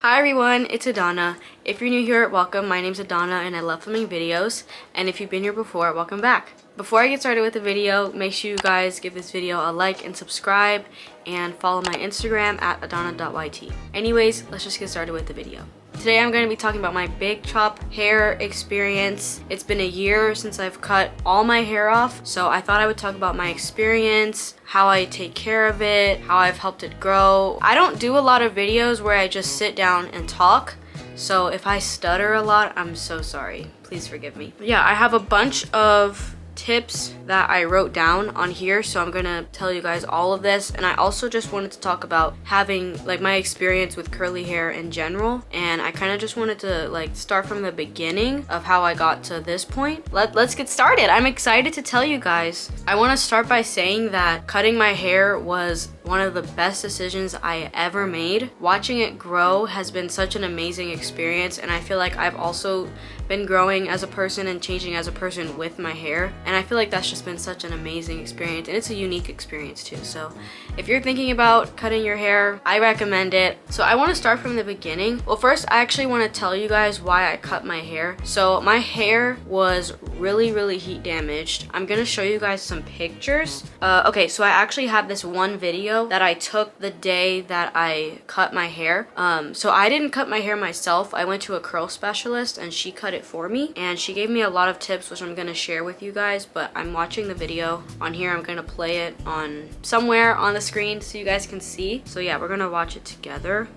Hi everyone, it's Adonna. If you're new here, welcome. My name's Adonna and I love filming videos. And if you've been here before, welcome back. Before I get started with the video, make sure you guys give this video a like and subscribe and follow my Instagram at adonna.yt. Anyways, let's just get started with the video. Today I'm going to be talking about my big chop hair experience. It's been a year since I've cut all my hair off, so I thought I would talk about my experience, how I take care of it, how I've helped it grow. I don't do a lot of videos where I just sit down and talk, so if I stutter a lot, I'm so sorry. Please forgive me. But yeah, I have a bunch of tips that I wrote down on here, so I'm gonna tell you guys all of this. And I also just wanted to talk about having like my experience with curly hair in general, and I kind of just wanted to like start from the beginning of how I got to this point. Let's get started. I'm excited to tell you guys. I want to start by saying that cutting my hair was one of the best decisions I ever made. Watching it grow has been such an amazing experience, and I feel like I've also been growing as a person and changing as a person with my hair, and I feel like that's just been such an amazing experience, and it's a unique experience too. So if you're thinking about cutting your hair, I recommend it. So I want to start from the beginning. Well, first I actually want to tell you guys why I cut my hair. So my hair was really heat damaged. I'm gonna show you guys some pictures. Okay, so I actually have this one video that I took the day that I cut my hair. So I didn't cut my hair myself. I went to a curl specialist and she cut it for me, and she gave me a lot of tips which I'm gonna share with you guys, but I'm watching the video on here. I'm gonna play it on somewhere on the screen so you guys can see. So yeah, we're gonna watch it together.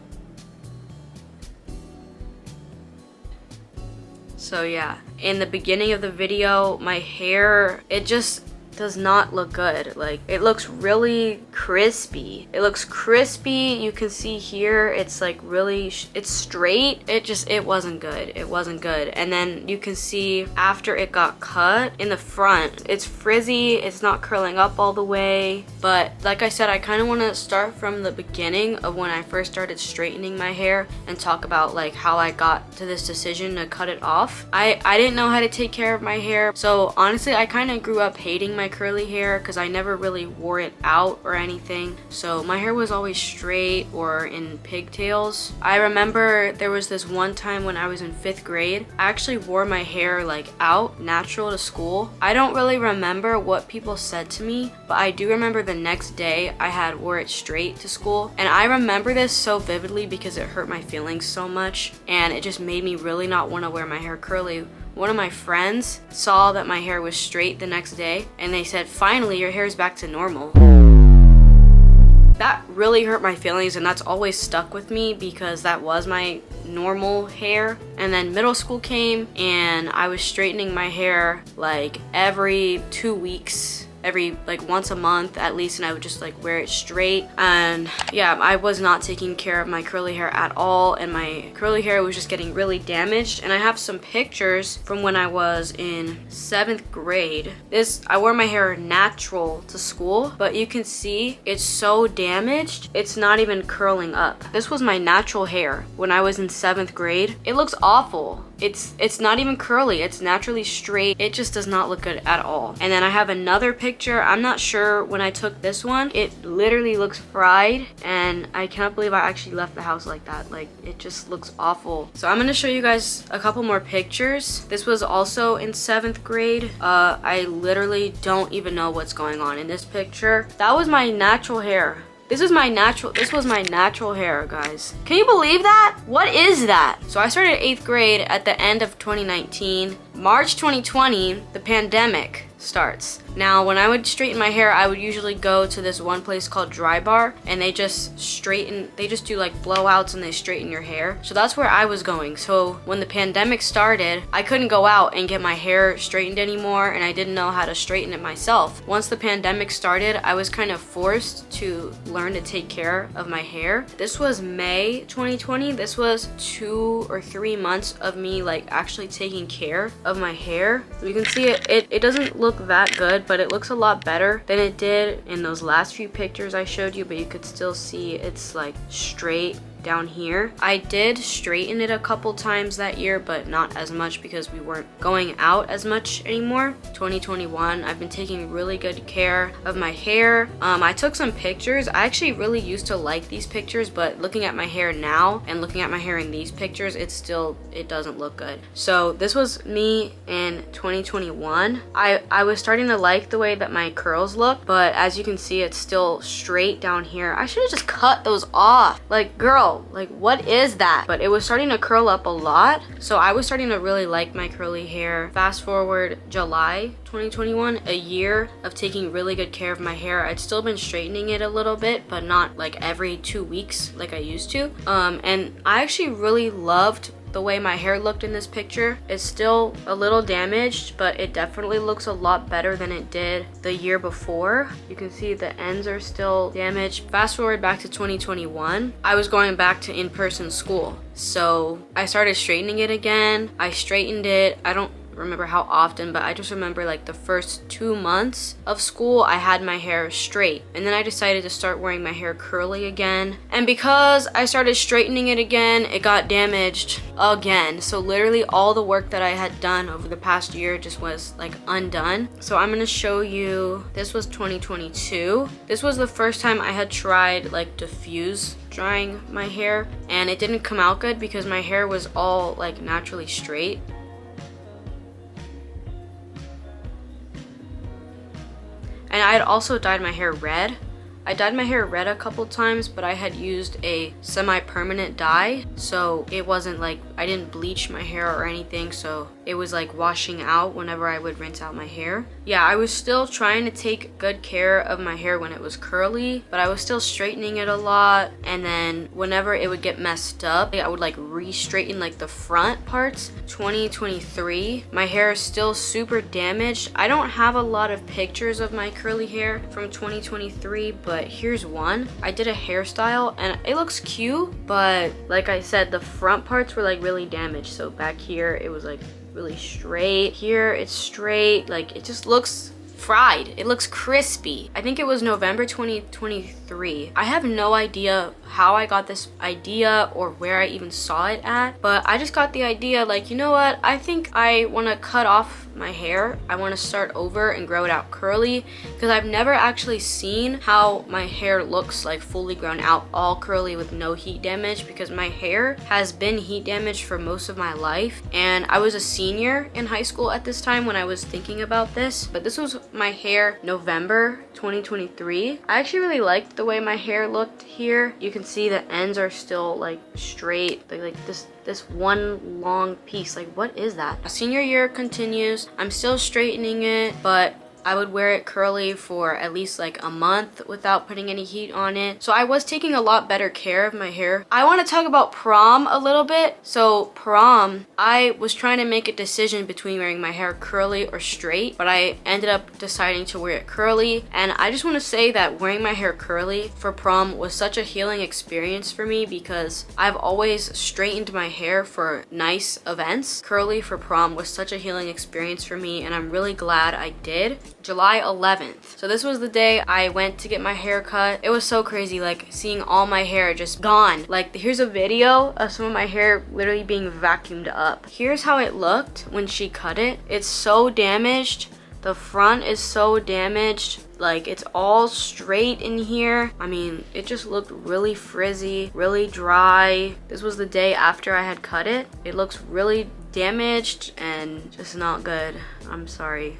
So yeah, in the beginning of the video, my hair, it just does not look good. Like, it looks really crispy. It looks crispy. You can see here it's like really it's straight. It wasn't good. It wasn't good. And then you can see after it got cut in the front, it's frizzy. It's not curling up all the way. But like I said, I kind of want to start from the beginning of when I first started straightening my hair and talk about like how I got to this decision to cut it off. I didn't know how to take care of my hair, so honestly I kind of grew up hating my curly hair because I never really wore it out or anything. So my hair was always straight or in pigtails. I remember there was this one time when I was in 5th grade, I actually wore my hair like out natural to school. I don't really remember what people said to me, but I do remember the next day I had wore it straight to school, and I remember this so vividly because it hurt my feelings so much and it just made me really not want to wear my hair curly. One of my friends saw that my hair was straight the next day and they said, "Finally, your hair's back to normal." That really hurt my feelings, and that's always stuck with me because that was my normal hair. And then middle school came and I was straightening my hair like every 2 weeks, every like once a month at least, and I would just like wear it straight. And yeah, I was not taking care of my curly hair at all, and my curly hair was just getting really damaged. And I have some pictures from when I was in 7th grade. I wore my hair natural to school, but you can see it's so damaged, it's not even curling up. This was my natural hair when I was in 7th grade. It looks awful. It's not even curly, it's naturally straight. It just does not look good at all. And then I have another picture. I'm not sure when I took this one. It literally looks fried, and I cannot believe I actually left the house like that. Like, it just looks awful. So I'm gonna show you guys a couple more pictures. This was also in 7th grade. I literally don't even know what's going on in this picture. That was my natural hair. This was my natural hair, guys. Can you believe that? What is that? So I started 8th grade at the end of 2019. March 2020, the pandemic starts. Now, when I would straighten my hair, I would usually go to this one place called Dry Bar, and they just do like blowouts and they straighten your hair. So that's where I was going. So when the pandemic started, I couldn't go out and get my hair straightened anymore, and I didn't know how to straighten it myself. Once the pandemic started, I was kind of forced to learn to take care of my hair. This was May 2020. This was 2 or 3 months of me like actually taking care of my hair. You can see it doesn't look that good, but it looks a lot better than it did in those last few pictures I showed you, but you could still see it's like straight down here. I did straighten it a couple times that year, but not as much because we weren't going out as much anymore. 2021, I've been taking really good care of my hair. I took some pictures. I actually really used to like these pictures, but looking at my hair now and looking at my hair in these pictures, it doesn't look good. So this was me in 2021. I was starting to like the way that my curls look, but as you can see, it's still straight down here. I should have just cut those off. Like, girl, like, what is that? But it was starting to curl up a lot, so I was starting to really like my curly hair. Fast forward July 2021, a year of taking really good care of my hair. I'd still been straightening it a little bit, but not like every 2 weeks like I used to. And I actually really loved the way my hair looked in this picture. It's still a little damaged, but it definitely looks a lot better than it did the year before. You can see the ends are still damaged. Fast forward back to 2021, I was going back to in-person school. So I started straightening it again. I straightened it. I don't remember how often, but I just remember like the first 2 months of school I had my hair straight, and then I decided to start wearing my hair curly again, and because I started straightening it again, it got damaged again. So literally all the work that I had done over the past year just was like undone. So I'm gonna show you, this was 2022. This was the first time I had tried like diffuse drying my hair, and it didn't come out good because my hair was all like naturally straight. And I had also dyed my hair red. I dyed my hair red a couple times, but I had used a semi-permanent dye, so it wasn't like, I didn't bleach my hair or anything, so it was like washing out whenever I would rinse out my hair. Yeah, I was still trying to take good care of my hair when it was curly, but I was still straightening it a lot, and then whenever it would get messed up, I would like re-straighten like the front parts. 2023, my hair is still super damaged. I don't have a lot of pictures of my curly hair from 2023, but here's one. I did a hairstyle and it looks cute, but like I said, the front parts were like really damaged. So back here, it was like really straight. Here, it's straight. Like, it just looks fried. It looks crispy. I think it was November 2023. I have no idea how I got this idea or where I even saw it at, but I just got the idea like, you know what? I think I want to cut off my hair. I want to start over and grow it out curly, because I've never actually seen how my hair looks like fully grown out all curly with no heat damage, because my hair has been heat damaged for most of my life, and I was a senior in high school at this time when I was thinking about this. But this was my hair November 2023. I actually really liked the way my hair looked here. You can see the ends are still like straight, like this one long piece. Like, what is that? A senior year continues. I'm still straightening it, but I would wear it curly for at least like a month without putting any heat on it. So I was taking a lot better care of my hair. I want to talk about prom a little bit. So prom, I was trying to make a decision between wearing my hair curly or straight, but I ended up deciding to wear it curly. And I just want to say that wearing my hair curly for prom was such a healing experience for me, because I've always straightened my hair for nice events. Curly for prom was such a healing experience for me, and I'm really glad I did. July 11th. So this was the day I went to get my hair cut. It was so crazy, like seeing all my hair just gone. Like, here's a video of some of my hair literally being vacuumed up. Here's how it looked when she cut it. It's so damaged. The front is so damaged. Like, it's all straight in here. I mean, it just looked really frizzy, really dry. This was the day after I had cut it. It looks really damaged and just not good. I'm sorry.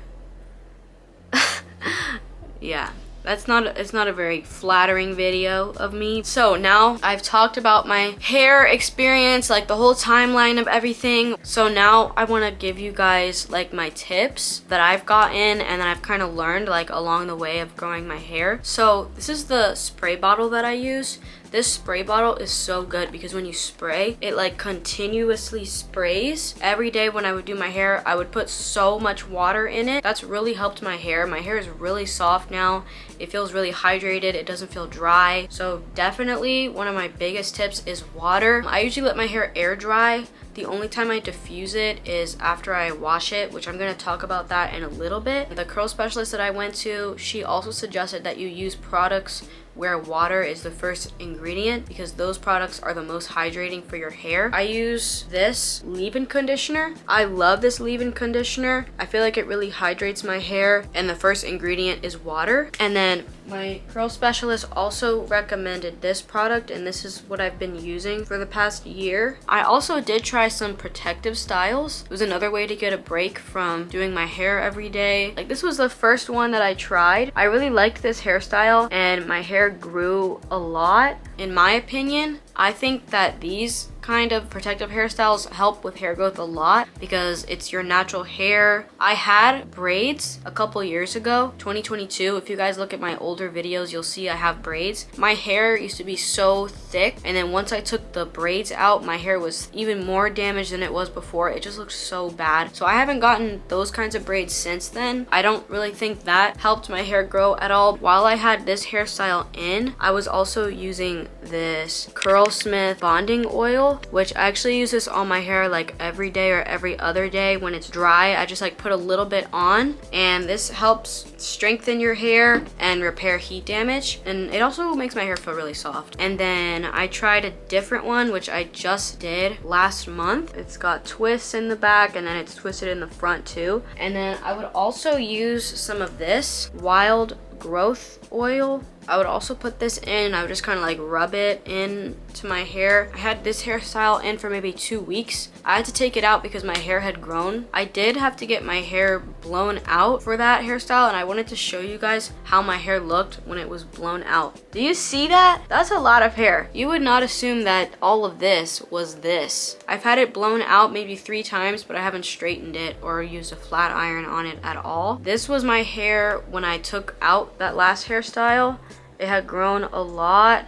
Yeah, it's not a very flattering video of me. So now I've talked about my hair experience, like the whole timeline of everything. So now I want to give you guys like my tips that I've gotten and that I've kind of learned like along the way of growing my hair. So this is the spray bottle that I use. This spray bottle is so good because when you spray, it like continuously sprays. Every day when I would do my hair, I would put so much water in it. That's really helped my hair. My hair is really soft now. It feels really hydrated. It doesn't feel dry. So definitely one of my biggest tips is water. I usually let my hair air dry. The only time I diffuse it is after I wash it, which I'm going to talk about that in a little bit. The curl specialist that I went to, she also suggested that you use products where water is the first ingredient because those products are the most hydrating for your hair. I use this leave-in conditioner. I love this leave-in conditioner. I feel like it really hydrates my hair, and the first ingredient is water. And then my curl specialist also recommended this product, and this is what I've been using for the past year. I also did try some protective styles. It was another way to get a break from doing my hair every day. Like, this was the first one that I tried. I really liked this hairstyle and my hair grew a lot. In my opinion, I think that these kind of protective hairstyles help with hair growth a lot because it's your natural hair. I had braids a couple years ago, 2022. If you guys look at my older videos, you'll see I have braids. My hair used to be so thick, and then once I took the braids out, my hair was even more damaged than it was before. It just looked so bad. So I haven't gotten those kinds of braids since then. I don't really think that helped my hair grow at all. While I had this hairstyle in, I was also using this Curlsmith bonding oil, which I actually use this on my hair like every day or every other day. When it's dry, I just like put a little bit on, and this helps strengthen your hair and repair heat damage, and it also makes my hair feel really soft. And then I tried a different one, which I just did last month. It's got twists in the back, and then it's twisted in the front too. And then I would also use some of this wild growth oil. I would also put this in. I would just kind of like rub it in to my hair. I had this hairstyle in for maybe 2 weeks. I had to take it out because my hair had grown. I did have to get my hair blown out for that hairstyle, and I wanted to show you guys how my hair looked when it was blown out. Do you see that? That's a lot of hair. You would not assume that all of this was this. I've had it blown out maybe 3 times, but I haven't straightened it or used a flat iron on it at all. This was my hair when I took out that last hairstyle. It had grown a lot.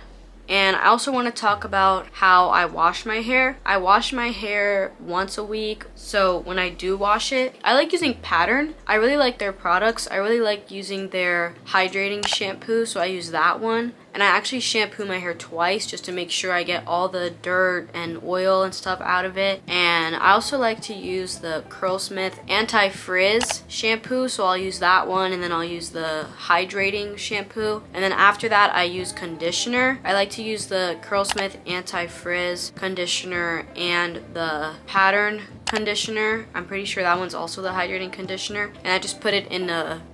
And I also want to talk about how I wash my hair. I wash my hair once a week. So when I do wash it, I like using Pattern. I really like their products. I really like using their hydrating shampoo, so I use that one. And I actually shampoo my hair twice just to make sure I get all the dirt and oil and stuff out of it. And I also like to use the Curlsmith anti-frizz shampoo, so I'll use that one, and then I'll use the hydrating shampoo. And then after that, I use conditioner. I like to use the Curlsmith anti-frizz conditioner and the Pattern conditioner. I'm pretty sure that one's also the hydrating conditioner. And I just put it in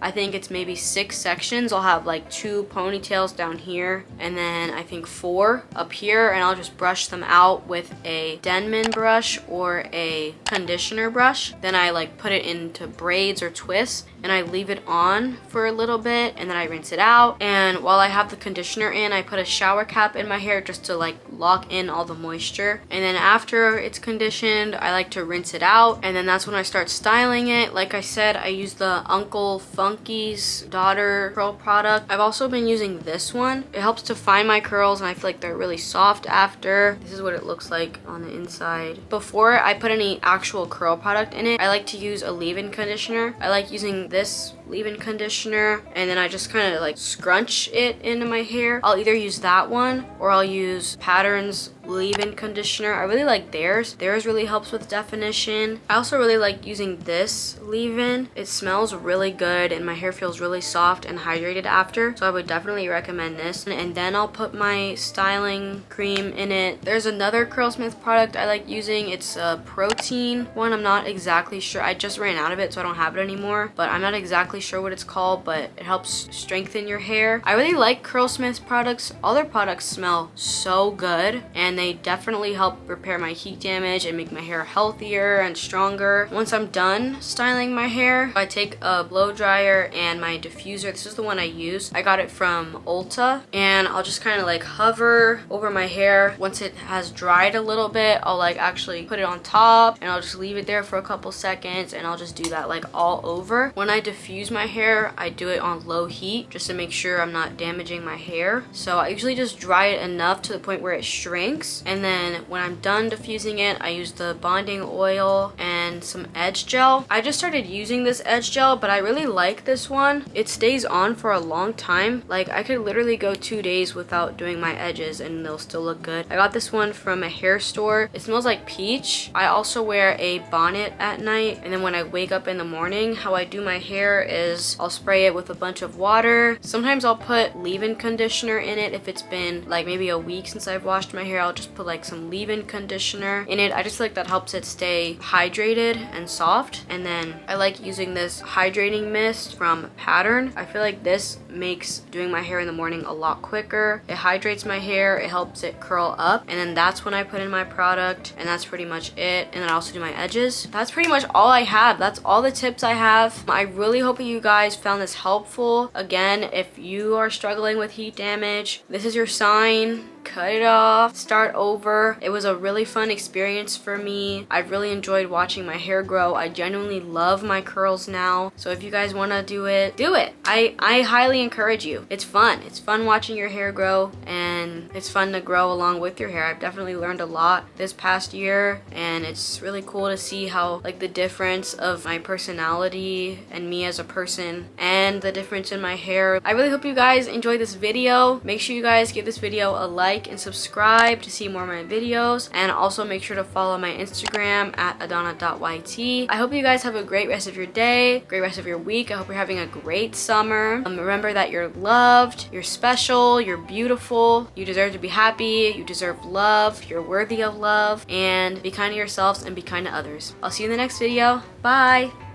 I think it's maybe 6 sections. I'll have like 2 ponytails down here, and then I think 4 up here, and I'll just brush them out with a Denman brush or a conditioner brush. Then I like put it into braids or twists, and I leave it on for a little bit, and then I rinse it out. And while I have the conditioner in, I put a shower cap in my hair just to like lock in all the moisture. And then after it's conditioned, I like to rinse it out, and then that's when I start styling it. Like I said, I use the Uncle Funky's daughter curl product. I've also been using this one. It helps to fine my curls, and I feel like they're really soft after. This is what it looks like on the inside. Before I put any actual curl product in it, I like to use a leave-in conditioner. I like using this leave-in conditioner, and then I just kind of like scrunch it into my hair. I'll either use that one or I'll use Pattern's leave-in conditioner. I really like theirs. Theirs really helps with definition. I also really like using this leave-in. It smells really good and my hair feels really soft and hydrated after, so I would definitely recommend this. And then I'll put my styling cream in it. There's another Curlsmith product I like using. It's a protein one. I'm not exactly sure. I just ran out of it, so I don't have it anymore, but I'm not exactly sure what it's called, but it helps strengthen your hair. I really like Curlsmith products. All their products smell so good, and they definitely help repair my heat damage and make my hair healthier and stronger. Once I'm done styling my hair, I take a blow dryer and my diffuser. This is the one I use. I got it from Ulta, and I'll just kind of like hover over my hair. Once it has dried a little bit, I'll like actually put it on top, and I'll just leave it there for a couple seconds, and I'll just do that like all over. When I diffuse my hair, I do it on low heat just to make sure I'm not damaging my hair. So I usually just dry it enough to the point where it shrinks, and then when I'm done diffusing it, I use the bonding oil and some edge gel. I just started using this edge gel, but I really like this one. It stays on for a long time. Like, I could literally go 2 days without doing my edges and they'll still look good. I got this one from a hair store. It smells like peach. I also wear a bonnet at night, and then when I wake up in the morning, how I do my hair is I'll spray it with a bunch of water. Sometimes I'll put leave-in conditioner in it. If it's been like maybe a week since I've washed my hair, I'll just put like some leave-in conditioner in it. I just feel like that helps it stay hydrated and soft. And then I like using this hydrating mist from Pattern. I feel like this makes doing my hair in the morning a lot quicker. It hydrates my hair, it helps it curl up, and then that's when I put in my product, and that's pretty much it. And then I also do my edges. That's pretty much all I have. That's all the tips I have. I really hope that you guys found this helpful. Again, if you are struggling with heat damage, this is your sign. Cut it off, start over. It was a really fun experience for me. I've really enjoyed watching my hair grow. I genuinely love my curls now. So if you guys want to do it, do it. I highly encourage you. It's fun. It's fun watching your hair grow, and it's fun to grow along with your hair. I've definitely learned a lot this past year, and it's really cool to see how like the difference of my personality and me as a person and the difference in my hair. I really hope you guys enjoyed this video. Make sure you guys give this video a like and subscribe to see more of my videos, and also make sure to follow my Instagram at adonna.yt. I hope you guys have a great rest of your day, great rest of your week. I hope you're having a great summer. Remember that you're loved, you're special, you're beautiful, you deserve to be happy, you deserve love, you're worthy of love, and be kind to yourselves and be kind to others. I'll see you in the next video. Bye!